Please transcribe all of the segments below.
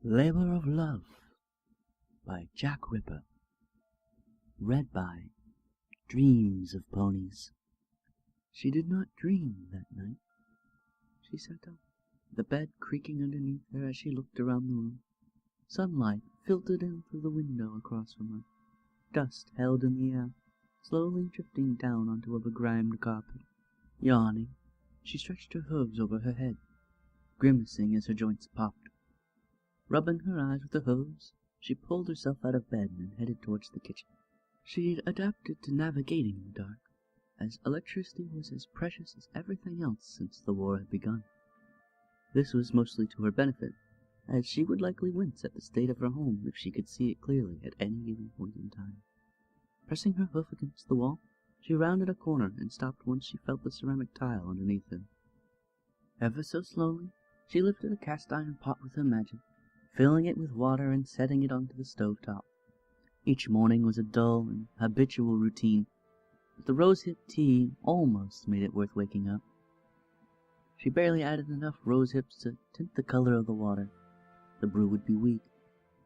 Labor of Love by Jack Ripper. Read by Dreams of Ponies. She did not dream that night. She sat up, the bed creaking underneath her as she looked around the room. Sunlight filtered in through the window across from her. Dust held in the air, slowly drifting down onto a begrimed carpet. Yawning, she stretched her hooves over her head, grimacing as her joints popped. Rubbing her eyes with the hooves, she pulled herself out of bed and headed towards the kitchen. She'd adapted to navigating the dark, as electricity was as precious as everything else since the war had begun. This was mostly to her benefit, as she would likely wince at the state of her home if she could see it clearly at any given point in time. Pressing her hoof against the wall, she rounded a corner and stopped once she felt the ceramic tile underneath her. Ever so slowly, she lifted a cast-iron pot with her magic, filling it with water and setting it onto the stove top. Each morning was a dull and habitual routine, but the rosehip tea almost made it worth waking up. She barely added enough rosehips to tint the color of the water. The brew would be weak,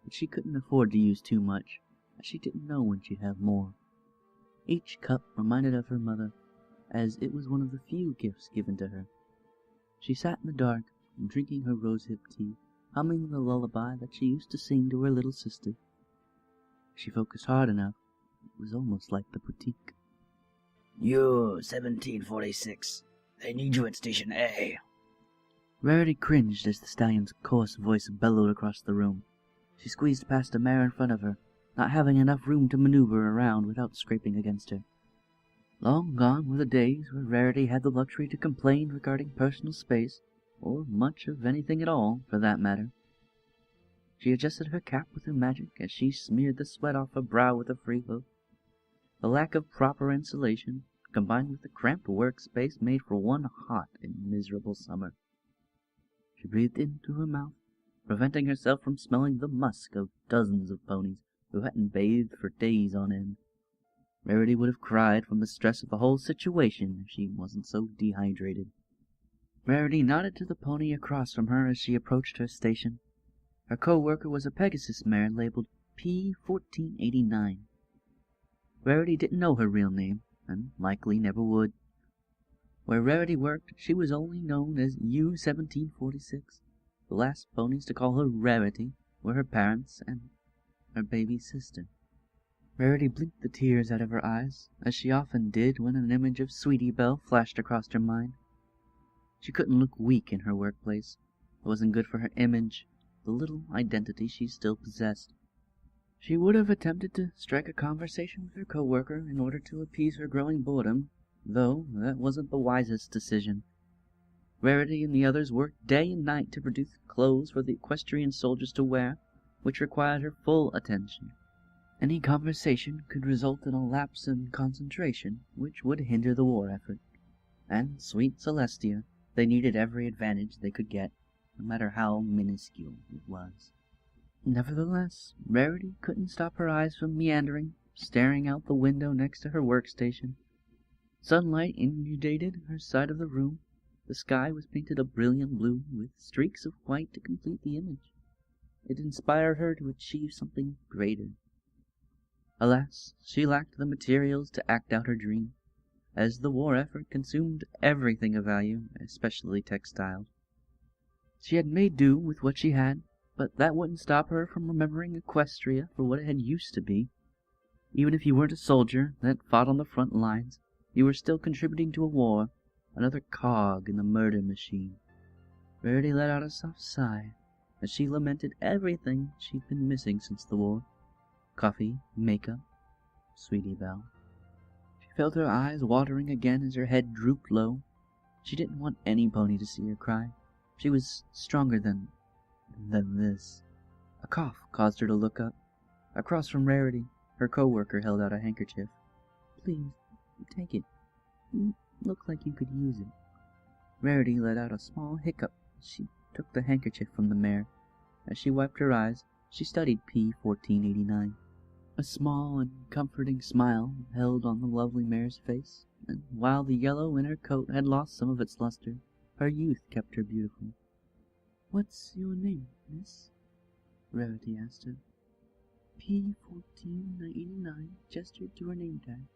but she couldn't afford to use too much, as she didn't know when she'd have more. Each cup reminded of her mother, as it was one of the few gifts given to her. She sat in the dark, drinking her rosehip tea, humming the lullaby that she used to sing to her little sister. If she focused hard enough, it was almost like the boutique. "You, 1746. They need you at Station A." Rarity cringed as the stallion's coarse voice bellowed across the room. She squeezed past a mare in front of her, not having enough room to maneuver around without scraping against her. Long gone were the days where Rarity had the luxury to complain regarding personal space, or much of anything at all, for that matter. She adjusted her cap with her magic as she smeared the sweat off her brow with a free hoof. The lack of proper insulation, combined with the cramped workspace, made for one hot and miserable summer. She breathed in through her mouth, preventing herself from smelling the musk of dozens of ponies who hadn't bathed for days on end. Rarity would have cried from the stress of the whole situation if she wasn't so dehydrated. Rarity nodded to the pony across from her as she approached her station. Her co-worker was a Pegasus mare labeled P1489. Rarity didn't know her real name, and likely never would. Where Rarity worked, she was only known as U1746. The last ponies to call her Rarity were her parents and her baby sister. Rarity blinked the tears out of her eyes, as she often did when an image of Sweetie Belle flashed across her mind. She couldn't look weak in her workplace. It wasn't good for her image, the little identity she still possessed. She would have attempted to strike a conversation with her co-worker in order to appease her growing boredom, though that wasn't the wisest decision. Rarity and the others worked day and night to produce clothes for the equestrian soldiers to wear, which required her full attention. Any conversation could result in a lapse in concentration, which would hinder the war effort. And sweet Celestia, they needed every advantage they could get, no matter how minuscule it was. Nevertheless, Rarity couldn't stop her eyes from meandering, staring out the window next to her workstation. Sunlight inundated her side of the room. The sky was painted a brilliant blue, with streaks of white to complete the image. It inspired her to achieve something greater. Alas, she lacked the materials to act out her dream, as the war effort consumed everything of value, especially textiles. She had made do with what she had, but that wouldn't stop her from remembering Equestria for what it had used to be. Even if you weren't a soldier that fought on the front lines, you were still contributing to a war, another cog in the murder machine. Rarity let out a soft sigh as she lamented everything she'd been missing since the war. Coffee, makeup, Sweetie Belle. She felt her eyes watering again as her head drooped low. She didn't want any pony to see her cry. She was stronger than this. A cough caused her to look up. Across from Rarity, her co-worker held out a handkerchief. "Please, take it. You look like you could use it." Rarity let out a small hiccup as she took the handkerchief from the mare. As she wiped her eyes, she studied P1489. A small and comforting smile held on the lovely mare's face, and while the yellow in her coat had lost some of its luster, her youth kept her beautiful. "What's your name, miss?" Rarity asked her. P1499 gestured to her name tag,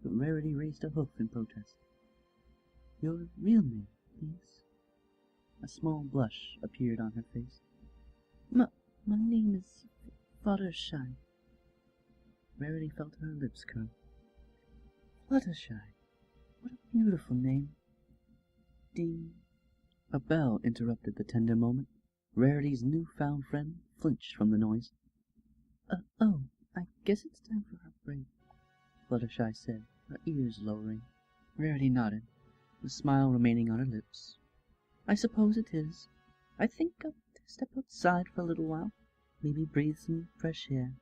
but Rarity raised a hoof in protest. Your real name, please. A small blush appeared on her face. My name is Fluttershy. Rarity felt her lips curl. Fluttershy. What a beautiful name. Ding. A bell interrupted the tender moment. Rarity's new-found friend flinched from the noise. Oh, I guess it's time for our break, Fluttershy said, her ears lowering. Rarity nodded, the smile remaining on her lips. I suppose it is. I think I'll step outside for a little while, maybe breathe some fresh air.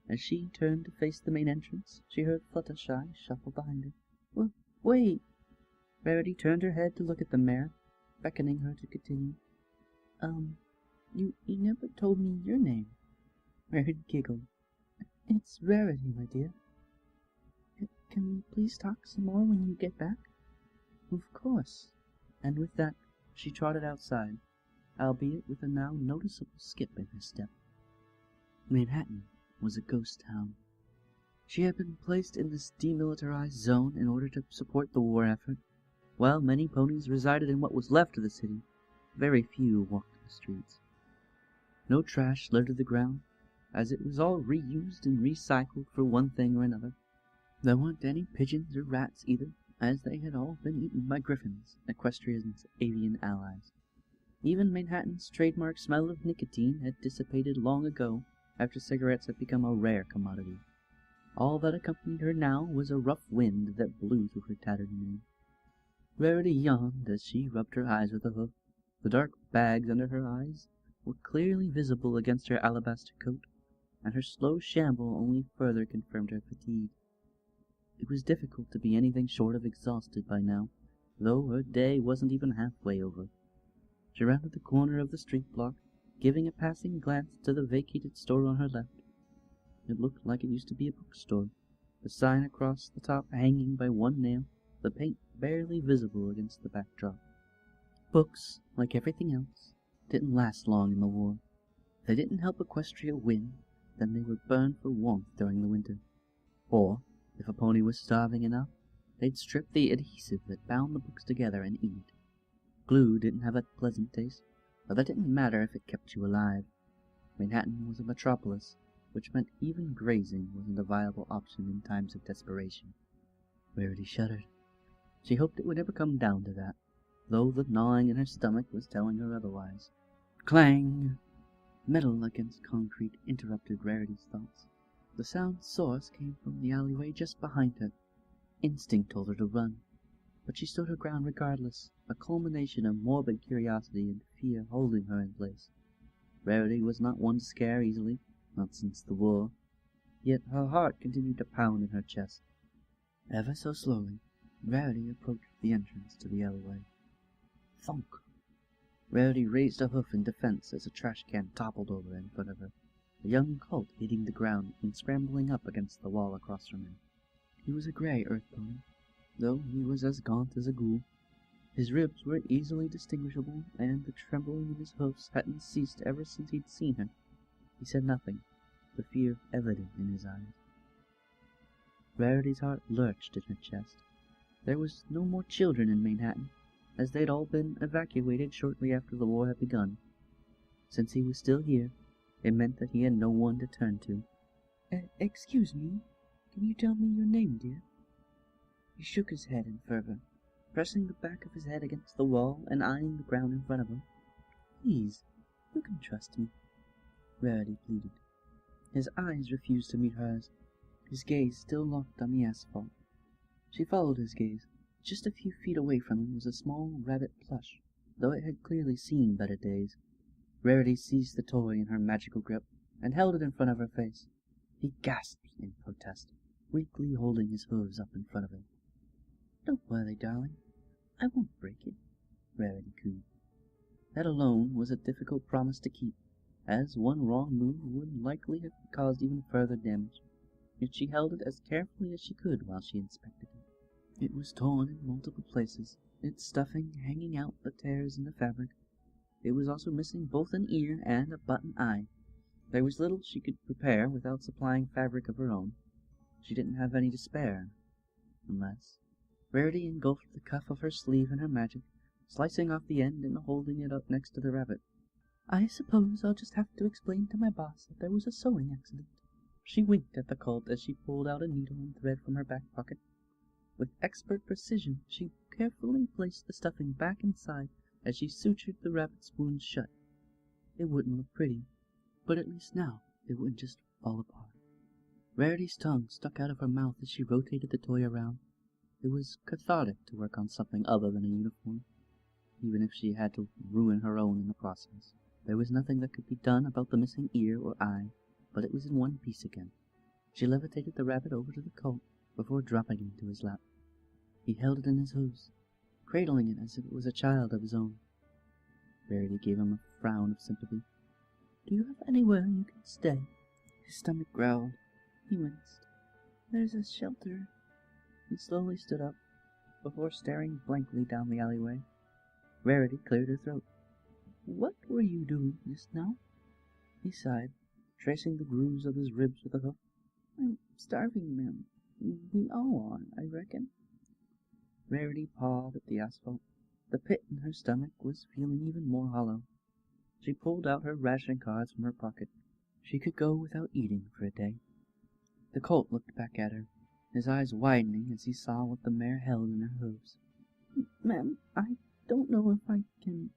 As she turned to face the main entrance, she heard Fluttershy shuffle behind her. Wait! Rarity turned her head to look at the mare, beckoning her to continue. You never told me your name. Rarity giggled. It's Rarity, my dear. Can we please talk some more when you get back? Of course. And with that, she trotted outside, albeit with a now noticeable skip in her step. Manhattan was a ghost town. She had been placed in this demilitarized zone in order to support the war effort. While many ponies resided in what was left of the city, very few walked the streets. No trash littered the ground, as it was all reused and recycled for one thing or another. There weren't any pigeons or rats either, as they had all been eaten by griffins, Equestrian's avian allies. Even Manhattan's trademark smell of nicotine had dissipated long ago, after cigarettes had become a rare commodity. All that accompanied her now was a rough wind that blew through her tattered mane. Rarity yawned as she rubbed her eyes with a hoof. The dark bags under her eyes were clearly visible against her alabaster coat, and her slow shamble only further confirmed her fatigue. It was difficult to be anything short of exhausted by now, though her day wasn't even halfway over. She rounded the corner of the street block, giving a passing glance to the vacated store on her left. It looked like it used to be a bookstore, the sign across the top hanging by one nail, the paint barely visible against the backdrop. Books, like everything else, didn't last long in the war. If they didn't help Equestria win, then they were burned for warmth during the winter. Or, if a pony was starving enough, they'd strip the adhesive that bound the books together and eat it. Glue didn't have a pleasant taste, but that didn't matter if it kept you alive. Manhattan was a metropolis, which meant even grazing wasn't a viable option in times of desperation. Rarity shuddered. She hoped it would never come down to that, though the gnawing in her stomach was telling her otherwise. Clang! Metal against concrete interrupted Rarity's thoughts. The sound's source came from the alleyway just behind her. Instinct told her to run, but she stood her ground regardless, a culmination of morbid curiosity and fear holding her in place. Rarity was not one to scare easily, not since the war, yet her heart continued to pound in her chest. Ever so slowly, Rarity approached the entrance to the alleyway. Thunk! Rarity raised a hoof in defense as a trash can toppled over in front of her, a young colt hitting the ground and scrambling up against the wall across from him. He was a gray earth pony, though he was as gaunt as a ghoul. His ribs were easily distinguishable, and the trembling in his hoofs hadn't ceased ever since he'd seen her. He said nothing, the fear evident in his eyes. Rarity's heart lurched in her chest. There was no more children in Manhattan, as they'd all been evacuated shortly after the war had begun. Since he was still here, it meant that he had no one to turn to. Excuse me, can you tell me your name, dear? He shook his head in fervor, pressing the back of his head against the wall and eyeing the ground in front of him. Please, you can trust me, Rarity pleaded. His eyes refused to meet hers, his gaze still locked on the asphalt. She followed his gaze. Just a few feet away from him was a small rabbit plush, though it had clearly seen better days. Rarity seized the toy in her magical grip and held it in front of her face. He gasped in protest, weakly holding his hooves up in front of him. Don't worry, darling. I won't break it, Rarity cooed. That alone was a difficult promise to keep, as one wrong move would likely have caused even further damage. Yet she held it as carefully as she could while she inspected it. It was torn in multiple places, its stuffing hanging out the tears in the fabric. It was also missing both an ear and a button eye. There was little she could prepare without supplying fabric of her own. She didn't have any to spare, unless... Rarity engulfed the cuff of her sleeve in her magic, slicing off the end and holding it up next to the rabbit. I suppose I'll just have to explain to my boss that there was a sewing accident. She winked at the colt as she pulled out a needle and thread from her back pocket. With expert precision, she carefully placed the stuffing back inside as she sutured the rabbit's wound shut. It wouldn't look pretty, but at least now it wouldn't just fall apart. Rarity's tongue stuck out of her mouth as she rotated the toy around. It was cathartic to work on something other than a uniform, even if she had to ruin her own in the process. There was nothing that could be done about the missing ear or eye, but it was in one piece again. She levitated the rabbit over to the colt before dropping it into his lap. He held it in his hooves, cradling it as if it was a child of his own. Rarity gave him a frown of sympathy. Do you have anywhere you can stay? His stomach growled. He winced. There's a shelter. He slowly stood up, before staring blankly down the alleyway. Rarity cleared her throat. What were you doing just now? He sighed, tracing the grooves of his ribs with a hoof. I'm starving, ma'am. We all are, I reckon. Rarity pawed at the asphalt. The pit in her stomach was feeling even more hollow. She pulled out her ration cards from her pocket. She could go without eating for a day. The colt looked back at her, his eyes widening as he saw what the mare held in her hooves. Ma'am, I don't know if I can...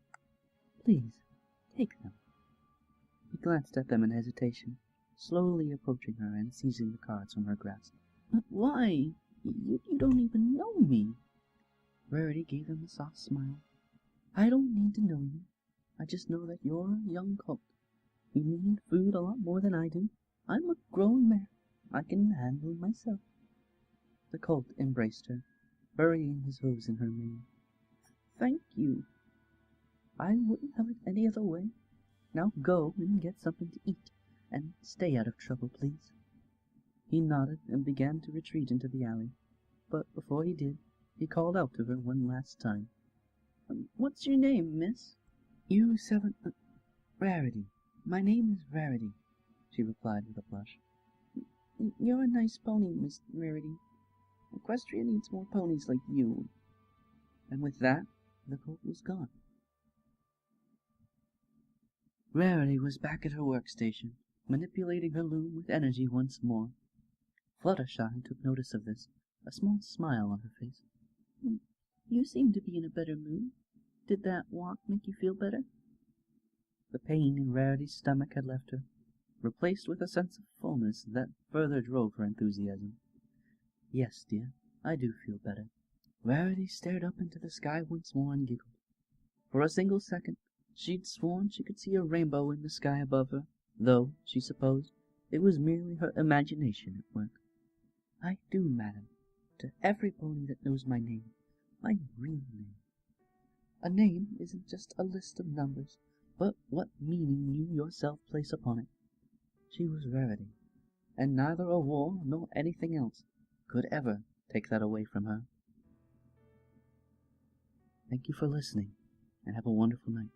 Please, take them. He glanced at them in hesitation, slowly approaching her and seizing the cards from her grasp. But why? You don't even know me. Rarity gave him a soft smile. I don't need to know you. I just know that you're a young colt. You need food a lot more than I do. I'm a grown mare. I can handle myself. The colt embraced her, burying his hooves in her mane. Thank you. I wouldn't have it any other way. Now go and get something to eat, and stay out of trouble, please. He nodded and began to retreat into the alley, but before he did, he called out to her one last time. What's your name, miss? Rarity. My name is Rarity, she replied with a blush. You're a nice pony, Miss Rarity. Equestria needs more ponies like you. And with that, the colt was gone. Rarity was back at her workstation, manipulating her loom with energy once more. Fluttershy took notice of this, a small smile on her face. You seem to be in a better mood. Did that walk make you feel better? The pain in Rarity's stomach had left her, replaced with a sense of fullness that further drove her enthusiasm. Yes, dear, I do feel better. Rarity stared up into the sky once more and giggled. For a single second, she'd sworn she could see a rainbow in the sky above her, though, she supposed, it was merely her imagination at work. I do, madam, to every pony that knows my name, my real name. A name isn't just a list of numbers, but what meaning you yourself place upon it. She was Rarity, and neither a war nor anything else could ever take that away from her. Thank you for listening, and have a wonderful night.